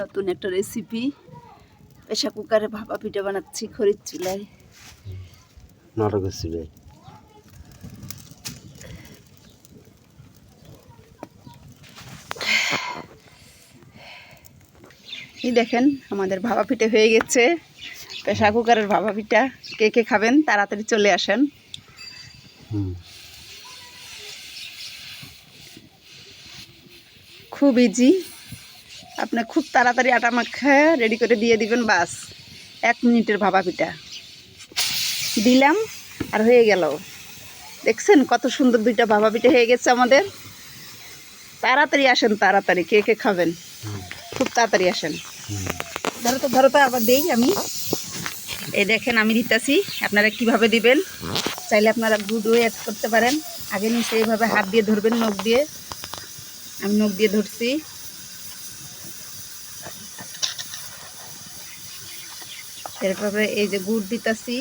নতুন একটা recipe, pressure কুকারে ভাপা পিঠা বানাচ্ছি খড়ির চুলায়। নাটকের চুলায় এই দেখেন আমাদের ভাপা পিঠা হয়ে গেছে। প্রেসার কুকারের ভাপা পিঠা কে কে খাবেন তাড়াতাড়ি চলে আসেন। খুব ইজি, আপনি খুব তাড়াতাড়ি আটা মাখা রেডি করে দিয়ে দিবেন, বাস 1 মিনিটের ভাপা পিঠা দিলাম আর হয়ে গেল। দেখছেন কত সুন্দর 2টা ভাপা পিঠা হয়ে গেছে আমাদের। তাড়াতাড়ি আসেন, তাড়াতাড়ি কে কে খাবেন খুব তাড়াতাড়ি আসেন। ধরো তো আবার দেই আমি। এই দেখেন আমি দিতেছি, আপনারা কিভাবে দিবেন। চাইলে আপনারা গুঁড়ো অ্যাড করতে পারেন। আগে নিচে এইভাবে হাত দিয়ে ধরবেন, নখ দিয়ে। আমি নখ দিয়ে ধরছি। এরপরে এই যে গুড় দিতেছি।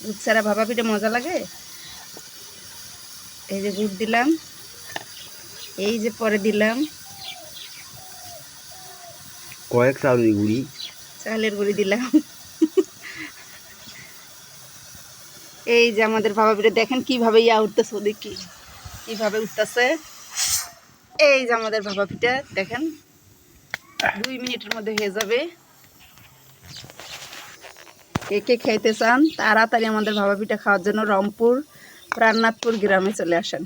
গুড় ছাড়া ভাপা পিঠা মজা লাগে। এই যে গুড় দিলাম, এই যে পরে দিলাম কয়েক চাউলের গুঁড়ি, চালের গুঁড়ি দিলাম। এই যে আমাদের ভাপা পিঠা দেখেন কিভাবে উঠতেছে, দেখি কিভাবে উঠতেছে। এই যে আমাদের ভাপা পিঠা দেখেন 2 মিনিটের মধ্যে হয়ে যাবে। কে কে খাইতে চান তাড়াতাড়ি আমাদের ভাপা পিঠা খাওয়ার জন্য রংপুর প্রাণনাথপুর গ্রামে চলে আসেন।